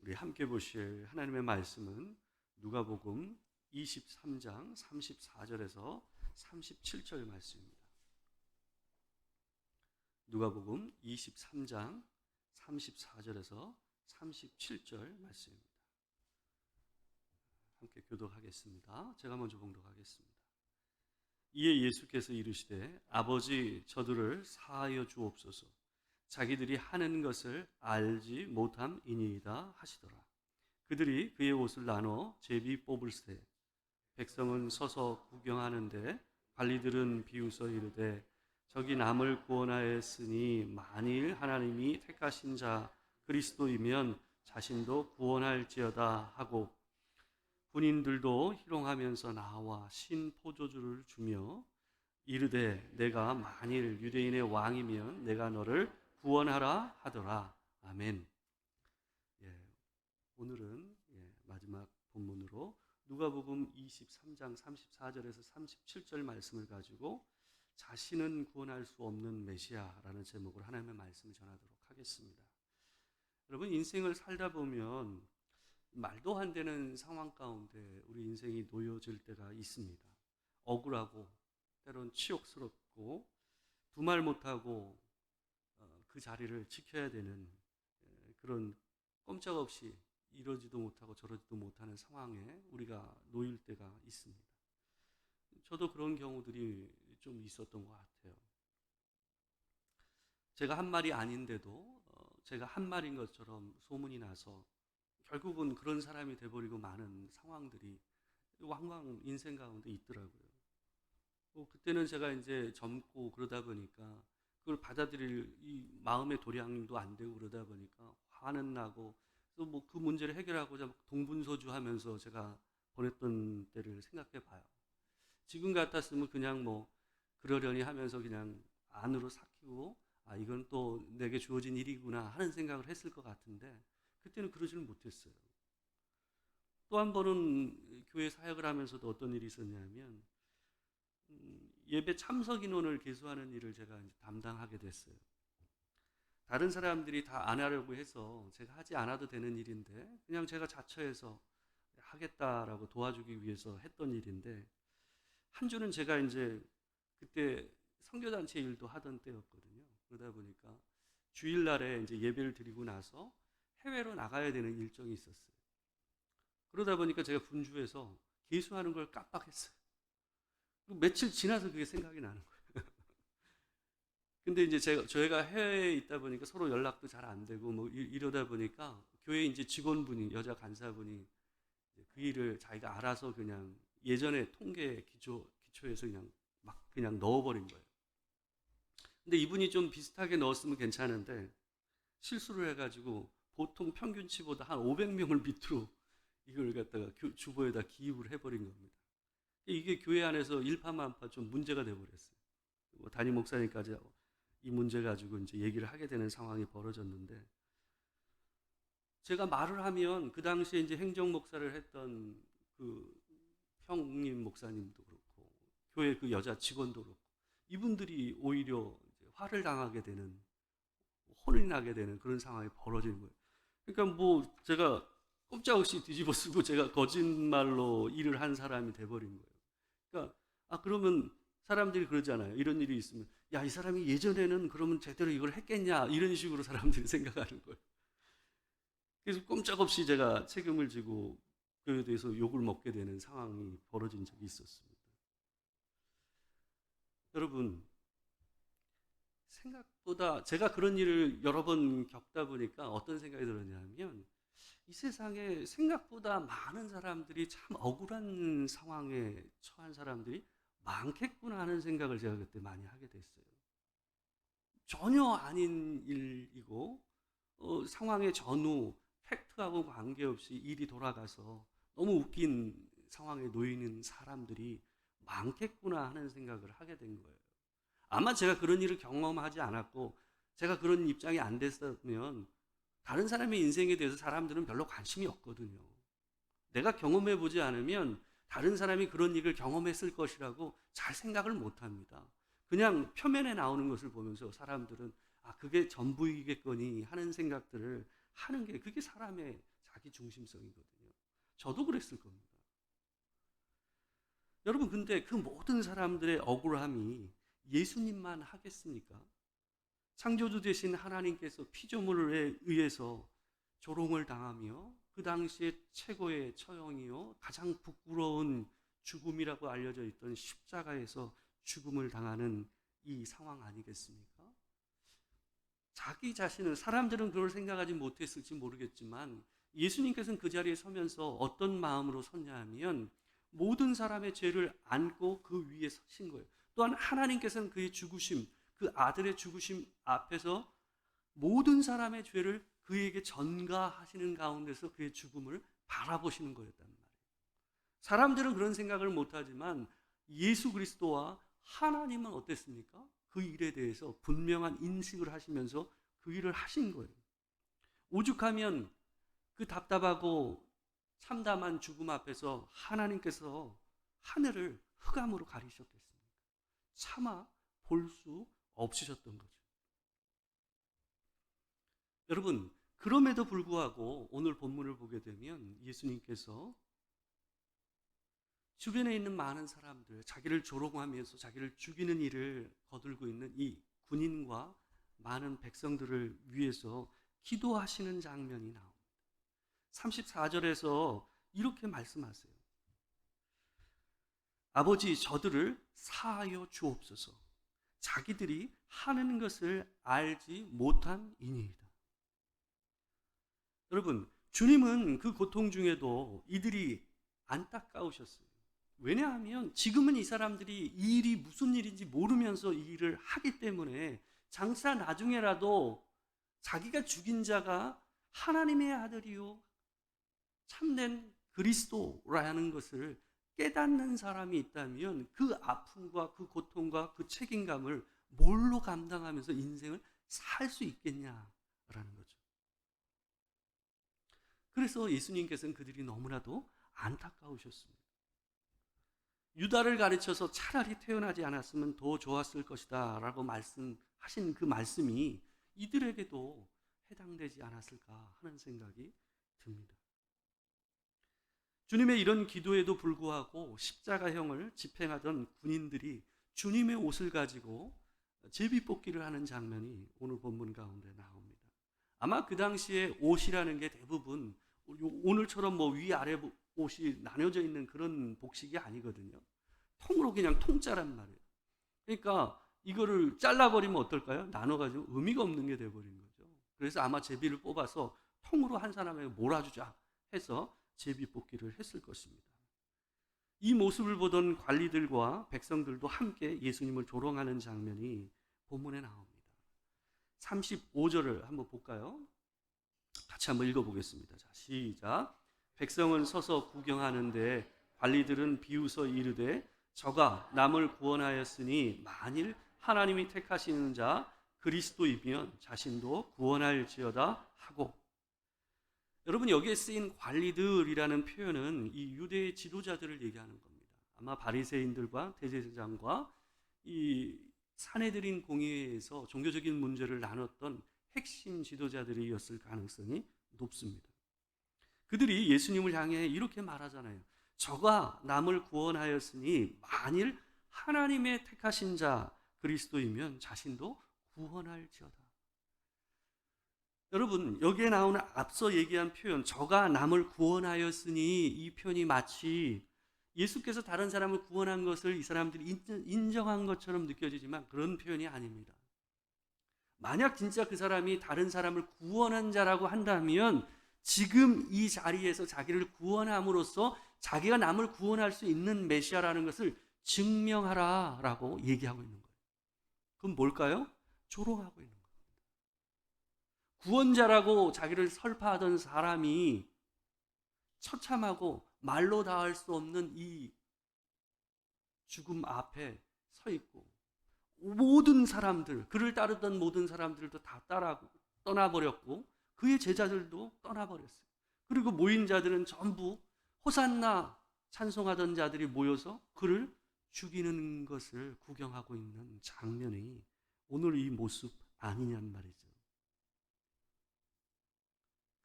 우리 함께 보실 하나님의 말씀은 누가복음 23장 34절에서 37절 말씀입니다. 누가복음 23장 34절에서 37절 말씀입니다. 함께 교독하겠습니다. 제가 먼저 봉독하겠습니다. 이에 예수께서 이르시되 아버지 저들을 사하여 주옵소서. 자기들이 하는 것을 알지 못함이니이다 하시더라. 그들이 그의 옷을 나눠 제비 뽑을세. 백성은 서서 구경하는데 관리들은 비웃어 이르되 저기 남을 구원하였으니 만일 하나님이 택하신 자 그리스도이면 자신도 구원할지어다 하고, 군인들도 희롱하면서 나와 신 포도주를 주며 이르되 내가 만일 유대인의 왕이면 내가 너를 구원하라 하더라. 아멘. 오늘은 마지막 본문으로 누가복음 23장 34절에서 37절 말씀을 가지고 자신은 구원할 수 없는 메시아라는 제목으로 하나님의 말씀을 전하도록 하겠습니다. 여러분, 인생을 살다 보면 말도 안 되는 상황 가운데 우리 인생이 놓여질 때가 있습니다. 억울하고 때론 치욕스럽고 두말 못하고 그 자리를 지켜야 되는 그런 꼼짝없이 이러지도 못하고 저러지도 못하는 상황에 우리가 놓일 때가 있습니다. 저도 그런 경우들이 좀 있었던 것 같아요. 제가 한 말이 아닌데도 제가 한 말인 것처럼 소문이 나서 결국은 그런 사람이 돼버리고 마는 상황들이 왕왕 인생 가운데 있더라고요. 그때는 제가 이제 젊고 그러다 보니까 그걸 받아들일 이 마음의 도량도 안 되고 그러다 보니까 화는 나고 또 뭐 그 문제를 해결하고자 동분서주하면서 제가 보냈던 때를 생각해 봐요. 지금 같았으면 그냥 뭐 그러려니 하면서 그냥 안으로 삭히고 이건 또 내게 주어진 일이구나 하는 생각을 했을 것 같은데 그때는 그러지는 못했어요. 또 한 번은 교회 사역을 하면서도 어떤 일이 있었냐면 예배 참석 인원을 계수하는 일을 제가 이제 담당하게 됐어요. 다른 사람들이 다 안 하려고 해서 제가 하지 않아도 되는 일인데 그냥 제가 자처해서 하겠다라고 도와주기 위해서 했던 일인데, 한 주는 제가 이제 그때 선교단체 일도 하던 때였거든요. 그러다 보니까 주일날에 이제 예배를 드리고 나서 해외로 나가야 되는 일정이 있었어요. 그러다 보니까 제가 분주해서 계수하는 걸 깜빡했어요. 며칠 지나서 그게 생각이 나는 거예요. 근데 이제 저희가 해외에 있다 보니까 서로 연락도 잘 안 되고 뭐 이러다 보니까 교회 이제 직원분이, 여자 간사분이 그 일을 자기가 알아서 그냥 예전에 통계 기초에서 그냥 넣어버린 거예요. 근데 이분이 좀 비슷하게 넣었으면 괜찮은데 실수를 해가지고 보통 평균치보다 한 500명을 밑으로 이걸 갖다가 주보에다 기입을 해버린 겁니다. 이게 교회 안에서 일파만파 좀 문제가 돼버렸어요. 담임 목사님까지 이 문제 가지고 이제 얘기를 하게 되는 상황이 벌어졌는데, 제가 말을 하면 그 당시에 이제 행정 목사를 했던 그 형님 목사님도 그렇고 교회 그 여자 직원도 그렇고 이분들이 오히려 이제 화를 당하게 되는, 혼이 나게 되는 그런 상황이 벌어지는 거예요. 그러니까 뭐 제가 꼼짝없이 뒤집어 쓰고 제가 거짓말로 일을 한 사람이 돼버린 거예요. 그러니까 그러면 사람들이 그러잖아요. 이런 일이 있으면 야, 이 사람이 예전에는 그러면 제대로 이걸 했겠냐, 이런 식으로 사람들이 생각하는 거예요. 그래서 꼼짝없이 제가 책임을 지고 그에 대해서 욕을 먹게 되는 상황이 벌어진 적이 있었습니다. 여러분, 생각보다 제가 그런 일을 여러 번 겪다 보니까 어떤 생각이 들었냐면, 이 세상에 생각보다 많은 사람들이 참 억울한 상황에 처한 사람들이 많겠구나 하는 생각을 제가 그때 많이 하게 됐어요. 전혀 아닌 일이고 상황의 전후 팩트하고 관계없이 일이 돌아가서 너무 웃긴 상황에 놓이는 사람들이 많겠구나 하는 생각을 하게 된 거예요. 아마 제가 그런 일을 경험하지 않았고 제가 그런 입장이 안 됐으면 다른 사람의 인생에 대해서 사람들은 별로 관심이 없거든요. 내가 경험해 보지 않으면 다른 사람이 그런 일을 경험했을 것이라고 잘 생각을 못 합니다. 그냥 표면에 나오는 것을 보면서 사람들은 그게 전부이겠거니 하는 생각들을 하는 게, 그게 사람의 자기 중심성이거든요. 저도 그랬을 겁니다. 여러분, 근데 그 모든 사람들의 억울함이 예수님만 하겠습니까? 창조주 되신 하나님께서 피조물에 의해서 조롱을 당하며 그 당시에 최고의 처형이요 가장 부끄러운 죽음이라고 알려져 있던 십자가에서 죽음을 당하는 이 상황 아니겠습니까? 자기 자신은, 사람들은 그걸 생각하지 못했을지 모르겠지만 예수님께서는 그 자리에 서면서 어떤 마음으로 섰냐 하면 모든 사람의 죄를 안고 그 위에 서신 거예요. 또한 하나님께서는 그의 죽으심, 그 아들의 죽으심 앞에서 모든 사람의 죄를 그에게 전가하시는 가운데서 그의 죽음을 바라보시는 거였단 말이에요. 사람들은 그런 생각을 못하지만 예수 그리스도와 하나님은 어땠습니까? 그 일에 대해서 분명한 인식을 하시면서 그 일을 하신 거예요. 오죽하면 그 답답하고 참담한 죽음 앞에서 하나님께서 하늘을 흑암으로 가리셨겠습니까? 차마 볼 수 없으셨던 거죠. 여러분, 그럼에도 불구하고 오늘 본문을 보게 되면 예수님께서 주변에 있는 많은 사람들, 자기를 조롱하면서 자기를 죽이는 일을 거들고 있는 이 군인과 많은 백성들을 위해서 기도하시는 장면이 나옵니다. 34절에서 이렇게 말씀하세요. 아버지, 저들을 사하여 주옵소서. 자기들이 하는 것을 알지 못한 이니이다. 여러분, 주님은 그 고통 중에도 이들이 안타까우셨어요. 왜냐하면 지금은 이 사람들이 이 일이 무슨 일인지 모르면서 이 일을 하기 때문에 장차 나중에라도 자기가 죽인 자가 하나님의 아들이요 참된 그리스도라는 것을 깨닫는 사람이 있다면 그 아픔과 그 고통과 그 책임감을 뭘로 감당하면서 인생을 살 수 있겠냐라는 거죠. 그래서 예수님께서는 그들이 너무나도 안타까우셨습니다. 유다를 가르쳐서 차라리 태어나지 않았으면 더 좋았을 것이다 라고 말씀하신 그 말씀이 이들에게도 해당되지 않았을까 하는 생각이 듭니다. 주님의 이런 기도에도 불구하고 십자가형을 집행하던 군인들이 주님의 옷을 가지고 제비뽑기를 하는 장면이 오늘 본문 가운데 나옵니다. 아마 그 당시에 옷이라는 게 대부분 오늘처럼 뭐 위아래 옷이 나눠져 있는 그런 복식이 아니거든요. 통으로 그냥 통짜란 말이에요. 그러니까 이거를 잘라버리면 어떨까요? 나눠가지고 의미가 없는 게 돼버린 거죠. 그래서 아마 제비를 뽑아서 통으로 한 사람에게 몰아주자 해서 제비 뽑기를 했을 것입니다. 이 모습을 보던 관리들과 백성들도 함께 예수님을 조롱하는 장면이 본문에 나옵니다. 35절을 한번 볼까요? 같이 한번 읽어보겠습니다. 자, 시작. 백성은 서서 구경하는데 관리들은 비웃어 이르되 저가 남을 구원하였으니 만일 하나님이 택하시는 자 그리스도이면 자신도 구원할지어다 하고. 여러분, 여기에 쓰인 관리들이라는 표현은 이 유대의 지도자들을 얘기하는 겁니다. 아마 바리새인들과 대제사장과 이 산헤드린 공의회에서 종교적인 문제를 나눴던 핵심 지도자들이었을 가능성이 높습니다. 그들이 예수님을 향해 이렇게 말하잖아요. 저가 남을 구원하였으니 만일 하나님의 택하신 자 그리스도이면 자신도 구원할지어다. 여러분, 여기에 나오는 앞서 얘기한 표현 저가 남을 구원하였으니 이 표현이 마치 예수께서 다른 사람을 구원한 것을 이 사람들이 인정한 것처럼 느껴지지만 그런 표현이 아닙니다. 만약 진짜 그 사람이 다른 사람을 구원한 자라고 한다면 지금 이 자리에서 자기를 구원함으로써 자기가 남을 구원할 수 있는 메시아라는 것을 증명하라라고 얘기하고 있는 거예요. 그럼 뭘까요? 조롱하고 있는 거예요. 구원자라고 자기를 설파하던 사람이 처참하고 말로 닿을 수 없는 이 죽음 앞에 서 있고 모든 사람들, 그를 따르던 모든 사람들도 다 떠나버렸고 그의 제자들도 떠나버렸어요. 그리고 모인 자들은 전부 호산나 찬송하던 자들이 모여서 그를 죽이는 것을 구경하고 있는 장면이 오늘 이 모습 아니냔 말이죠.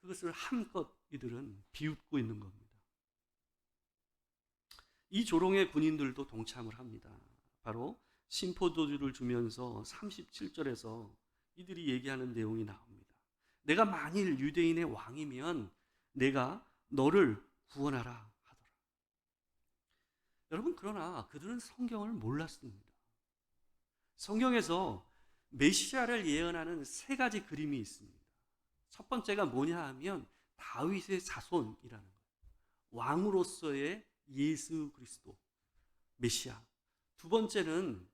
그것을 한껏 이들은 비웃고 있는 겁니다. 이 조롱의 군인들도 동참을 합니다. 바로 심포도주를 주면서 37절에서 이들이 얘기하는 내용이 나옵니다. 내가 만일 유대인의 왕이면 내가 너를 구원하라 하더라. 여러분, 그러나 그들은 성경을 몰랐습니다. 성경에서 메시아를 예언하는 세 가지 그림이 있습니다. 첫 번째가 뭐냐 하면 다윗의 자손이라는 거예요. 왕으로서의 예수 그리스도, 메시아. 두 번째는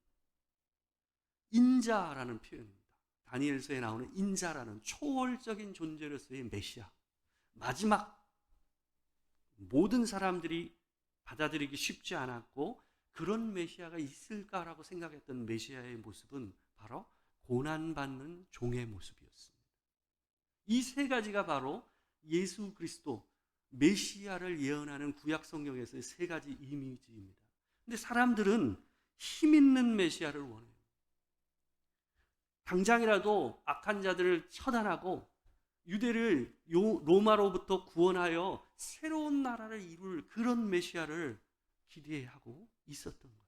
인자라는 표현입니다. 다니엘서에 나오는 인자라는 초월적인 존재로서의 메시아. 마지막, 모든 사람들이 받아들이기 쉽지 않았고 그런 메시아가 있을까라고 생각했던 메시아의 모습은 바로 고난받는 종의 모습이었습니다. 이 세 가지가 바로 예수 그리스도, 메시아를 예언하는 구약 성경에서의 세 가지 이미지입니다. 근데 사람들은 힘 있는 메시아를 원해요. 당장이라도 악한 자들을 처단하고 유대를 로마로부터 구원하여 새로운 나라를 이룰 그런 메시아를 기대하고 있었던 거예요.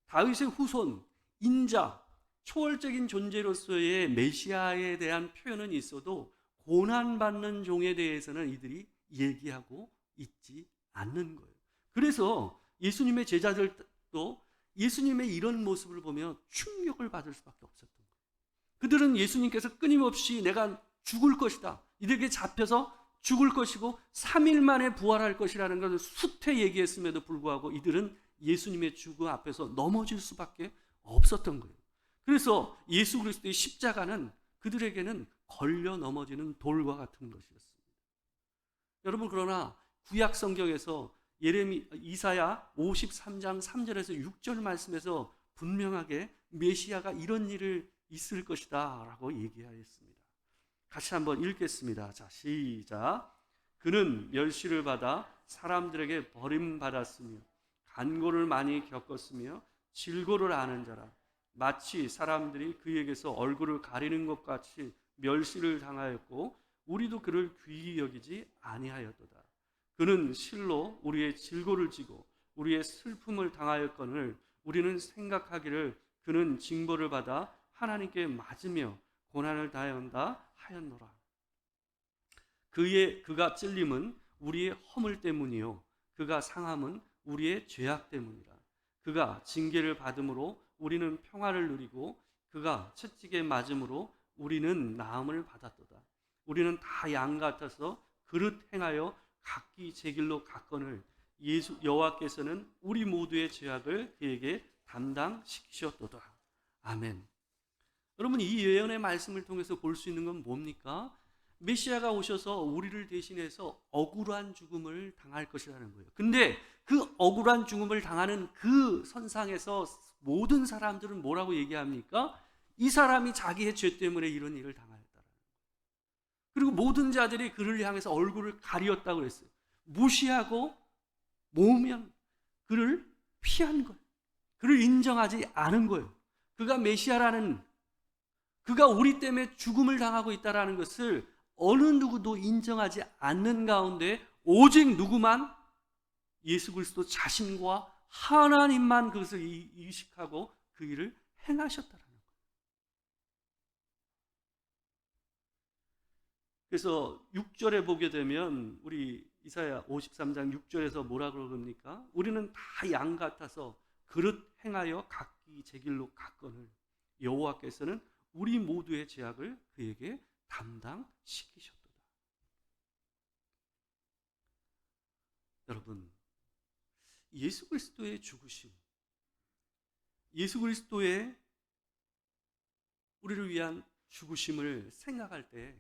다윗의 후손, 인자, 초월적인 존재로서의 메시아에 대한 표현은 있어도 고난받는 종에 대해서는 이들이 얘기하고 있지 않는 거예요. 그래서 예수님의 제자들도 예수님의 이런 모습을 보며 충격을 받을 수밖에 없었던 거예요. 그들은 예수님께서 끊임없이 내가 죽을 것이다, 이들에게 잡혀서 죽을 것이고 3일 만에 부활할 것이라는 것을 수태 얘기했음에도 불구하고 이들은 예수님의 죽음 앞에서 넘어질 수밖에 없었던 거예요. 그래서 예수 그리스도의 십자가는 그들에게는 걸려 넘어지는 돌과 같은 것이었습니다. 여러분, 그러나 구약 성경에서 이사야 53장 3절에서 6절 말씀에서 분명하게 메시아가 이런 일을 있을 것이다 라고 얘기하였습니다. 같이 한번 읽겠습니다. 자, 시작. 그는 멸시를 받아 사람들에게 버림받았으며 간고를 많이 겪었으며 질고를 아는 자라. 마치 사람들이 그에게서 얼굴을 가리는 것 같이 멸시를 당하였고 우리도 그를 귀히 여기지 아니하였도다. 그는 실로 우리의 질고를 지고 우리의 슬픔을 당하였거늘 우리는 생각하기를 그는 징벌을 받아 하나님께 맞으며 고난을 당한다 하였노라. 그가 찔림은 우리의 허물 때문이요 그가 상함은 우리의 죄악 때문이라. 그가 징계를 받음으로 우리는 평화를 누리고 그가 채찍에 맞음으로 우리는 나음을 받았도다. 우리는 다 양 같아서 그릇 행하여 각기 제 길로 갔거늘 여호와께서는 우리 모두의 죄악을 그에게 담당시키셨도다. 아멘. 여러분, 이 예언의 말씀을 통해서 볼 수 있는 건 뭡니까? 메시아가 오셔서 우리를 대신해서 억울한 죽음을 당할 것이라는 거예요. 근데 그 억울한 죽음을 당하는 그 선상에서 모든 사람들은 뭐라고 얘기합니까? 이 사람이 자기의 죄 때문에 이런 일을 당하였다라는 거예요. 그리고 모든 자들이 그를 향해서 얼굴을 가리었다고 그랬어요. 무시하고 모으면 그를 피한 거예요. 그를 인정하지 않은 거예요. 그가 메시아라는, 그가 우리 때문에 죽음을 당하고 있다는 것을 어느 누구도 인정하지 않는 가운데 오직 누구만? 예수 그리스도 자신과 하나님만 그것을 의식하고 그 일을 행하셨다는 거예요. 그래서 6절에 보게 되면 우리 이사야 53장 6절에서 뭐라 그럽니까? 우리는 다 양 같아서 그릇 행하여 각기 제 길로 갔거늘 여호와께서는 우리 모두의 죄악을 그에게 담당시키셨도다. 여러분, 예수 그리스도의 죽으심, 예수 그리스도의 우리를 위한 죽으심을 생각할 때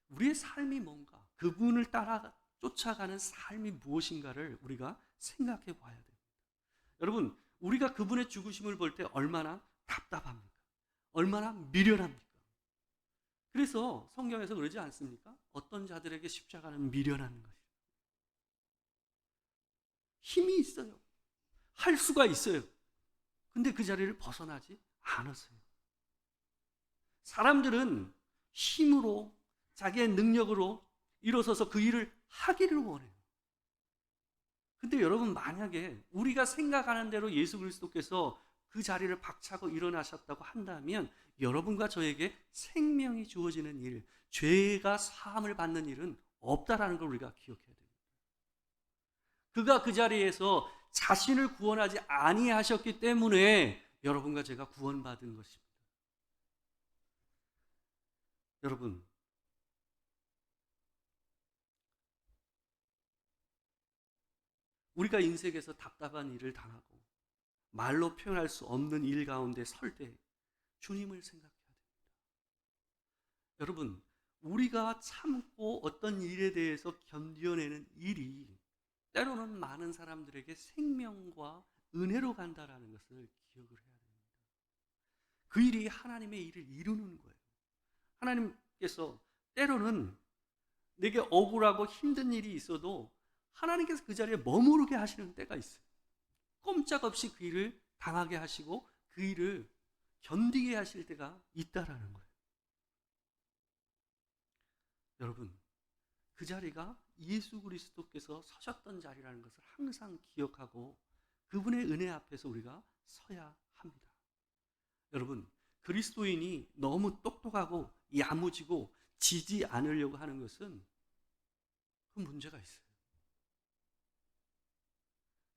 우리의 삶이 뭔가, 그분을 따라 쫓아가는 삶이 무엇인가를 우리가 생각해 봐야 됩니다. 여러분, 우리가 그분의 죽으심을 볼 때 얼마나 답답합니까? 얼마나 미련합니까? 그래서 성경에서 그러지 않습니까? 어떤 자들에게 십자가는 미련한 것이에요. 힘이 있어요. 할 수가 있어요. 근데 그 자리를 벗어나지 않았어요. 사람들은 힘으로, 자기의 능력으로 일어서서 그 일을 하기를 원해요. 근데 여러분, 만약에 우리가 생각하는 대로 예수 그리스도께서 그 자리를 박차고 일어나셨다고 한다면 여러분과 저에게 생명이 주어지는 일, 죄가 사함을 받는 일은 없다라는 걸 우리가 기억해야 됩니다. 그가 그 자리에서 자신을 구원하지 아니하셨기 때문에 여러분과 제가 구원받은 것입니다. 여러분, 우리가 인생에서 답답한 일을 당하고 말로 표현할 수 없는 일 가운데 설 때 주님을 생각해야 됩니다. 여러분, 우리가 참고 어떤 일에 대해서 견뎌내는 일이 때로는 많은 사람들에게 생명과 은혜로 간다라는 것을 기억을 해야 됩니다. 그 일이 하나님의 일을 이루는 거예요. 하나님께서 때로는 내게 억울하고 힘든 일이 있어도 하나님께서 그 자리에 머무르게 하시는 때가 있어요. 꼼짝없이 그 일을 당하게 하시고 그 일을 견디게 하실 때가 있다라는 거예요. 여러분, 그 자리가 예수 그리스도께서 서셨던 자리라는 것을 항상 기억하고 그분의 은혜 앞에서 우리가 서야 합니다. 여러분, 그리스도인이 너무 똑똑하고 야무지고 지지 않으려고 하는 것은 그 문제가 있어요.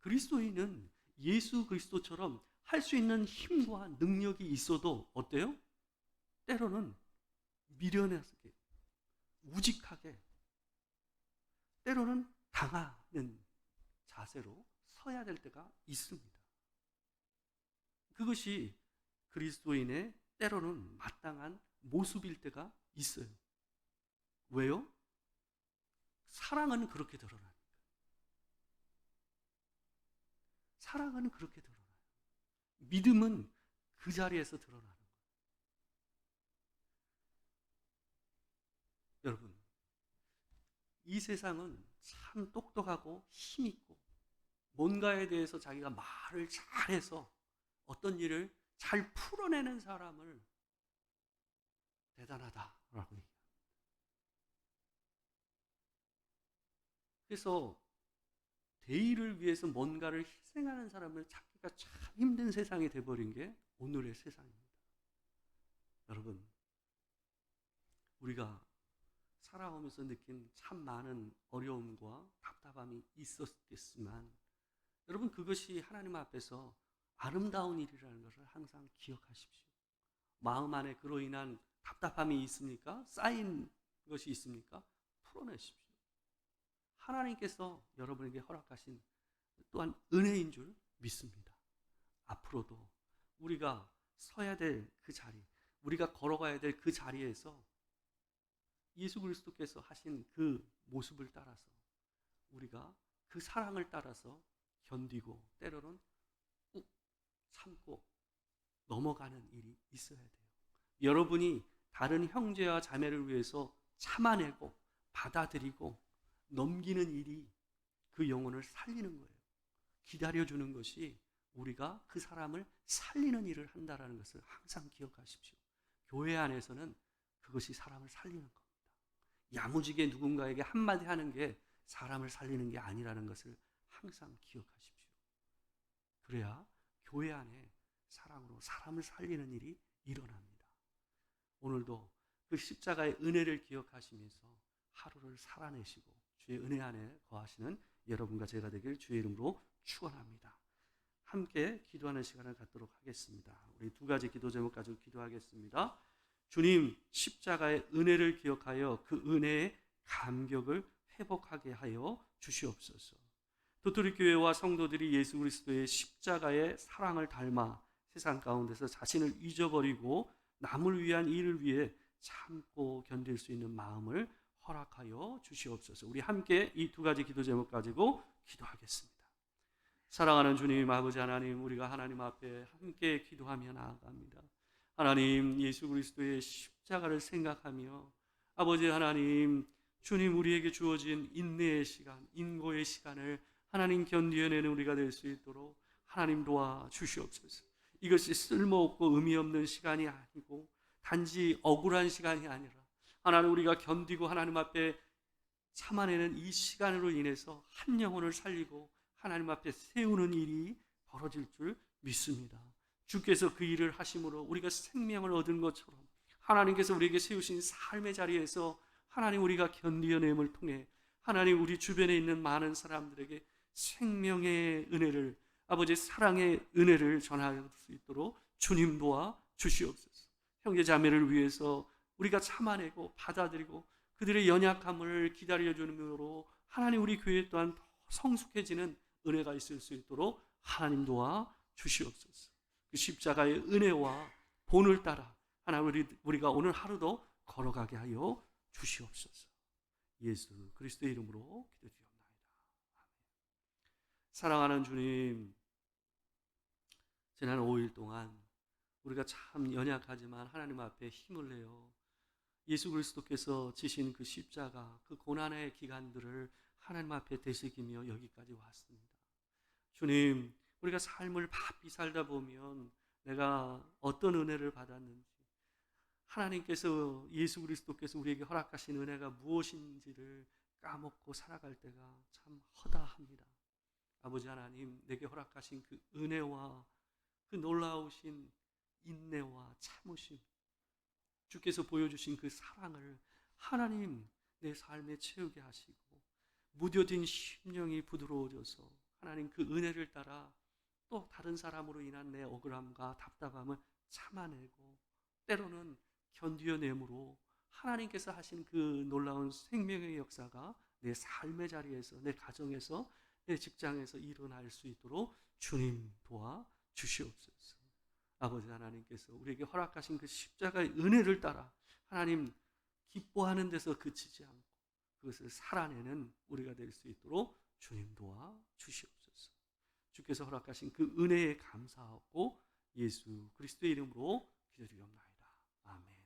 그리스도인은 예수 그리스도처럼 할 수 있는 힘과 능력이 있어도 어때요? 때로는 미련하게, 우직하게, 때로는 당하는 자세로 서야 될 때가 있습니다. 그것이 그리스도인의 때로는 마땅한 모습일 때가 있어요. 왜요? 사랑은 그렇게 드러나니까. 사랑은 그렇게 드러나요. 믿음은 그 자리에서 드러나는 거예요. 여러분, 이 세상은 참 똑똑하고 힘있고 뭔가에 대해서 자기가 말을 잘해서 어떤 일을 잘 풀어내는 사람을 대단하다라고 얘기합니다. 그래서 대의를 위해서 뭔가를 희생하는 사람을 찾기가 참 힘든 세상이 돼버린 게 오늘의 세상입니다. 여러분, 우리가 살아오면서 느낀 참 많은 어려움과 답답함이 있었겠지만 여러분, 그것이 하나님 앞에서 아름다운 일이라는 것을 항상 기억하십시오. 마음 안에 그로 인한 답답함이 있습니까? 쌓인 것이 있습니까? 풀어내십시오. 하나님께서 여러분에게 허락하신 또한 은혜인 줄 믿습니다. 앞으로도 우리가 서야 될 그 자리, 우리가 걸어가야 될 그 자리에서 예수 그리스도께서 하신 그 모습을 따라서 우리가 그 사랑을 따라서 견디고 때로는 꾹 참고 넘어가는 일이 있어야 돼요. 여러분이 다른 형제와 자매를 위해서 참아내고 받아들이고 넘기는 일이 그 영혼을 살리는 거예요. 기다려주는 것이 우리가 그 사람을 살리는 일을 한다는 것을 항상 기억하십시오. 교회 안에서는 그것이 사람을 살리는 겁니다. 야무지게 누군가에게 한마디 하는 게 사람을 살리는 게 아니라는 것을 항상 기억하십시오. 그래야 교회 안에 사랑으로 사람을 살리는 일이 일어납니다. 오늘도 그 십자가의 은혜를 기억하시면서 하루를 살아내시고 주의 은혜 안에 거하시는 여러분과 제가 되길 주의 이름으로 축원합니다. 함께 기도하는 시간을 갖도록 하겠습니다. 우리 두 가지 기도 제목 가지고 기도하겠습니다. 주님, 십자가의 은혜를 기억하여 그 은혜의 감격을 회복하게 하여 주시옵소서. 도토리 교회와 성도들이 예수 그리스도의 십자가의 사랑을 닮아 세상 가운데서 자신을 잊어버리고 남을 위한 일을 위해 참고 견딜 수 있는 마음을 허락하여 주시옵소서. 우리 함께 이 두 가지 기도 제목 가지고 기도하겠습니다. 사랑하는 주님 아버지 하나님, 우리가 하나님 앞에 함께 기도하며 나아갑니다. 하나님, 예수 그리스도의 십자가를 생각하며 아버지 하나님, 주님 우리에게 주어진 인내의 시간, 인고의 시간을 하나님 견디어내는 우리가 될 수 있도록 하나님 도와주시옵소서. 이것이 쓸모없고 의미 없는 시간이 아니고 단지 억울한 시간이 아니라 하나님, 우리가 견디고 하나님 앞에 참아내는 이 시간으로 인해서 한 영혼을 살리고 하나님 앞에 세우는 일이 벌어질 줄 믿습니다. 주께서 그 일을 하심으로 우리가 생명을 얻은 것처럼 하나님께서 우리에게 세우신 삶의 자리에서 하나님 우리가 견디어냄을 통해 하나님 우리 주변에 있는 많은 사람들에게 생명의 은혜를, 아버지의 사랑의 은혜를 전할 수 있도록 주님 도와 주시옵소서. 형제 자매를 위해서 우리가 참아내고 받아들이고 그들의 연약함을 기다려주므로 하나님 우리 교회 또한 더 성숙해지는 은혜가 있을 수 있도록 하나님 도와 주시옵소서. 그 십자가의 은혜와 본을 따라 하나님 우리가 오늘 하루도 걸어가게 하여 주시옵소서. 예수 그리스도의 이름으로 기도드리옵나이다. 사랑하는 주님, 지난 5일 동안 우리가 참 연약하지만 하나님 앞에 힘을 내어 예수 그리스도께서 지신 그 십자가, 그 고난의 기간들을 하나님 앞에 되새기며 여기까지 왔습니다. 주님, 우리가 삶을 바삐 살다 보면 내가 어떤 은혜를 받았는지, 하나님께서 예수 그리스도께서 우리에게 허락하신 은혜가 무엇인지를 까먹고 살아갈 때가 참 허다합니다. 아버지 하나님, 내게 허락하신 그 은혜와 그 놀라우신 인내와 참으심, 주께서 보여주신 그 사랑을 하나님 내 삶에 채우게 하시고 무뎌진 심령이 부드러워져서 하나님 그 은혜를 따라 또 다른 사람으로 인한 내 억울함과 답답함을 참아내고 때로는 견디어내므로 하나님께서 하신 그 놀라운 생명의 역사가 내 삶의 자리에서, 내 가정에서, 내 직장에서 일어날 수 있도록 주님 도와 주시옵소서. 아버지 하나님께서 우리에게 허락하신 그 십자가의 은혜를 따라 하나님 기뻐하는 데서 그치지 않고 그것을 살아내는 우리가 될 수 있도록 주님 도와 주시옵소서. 주께서 허락하신 그 은혜에 감사하고 예수 그리스도의 이름으로 기도드리옵나이다. 아멘.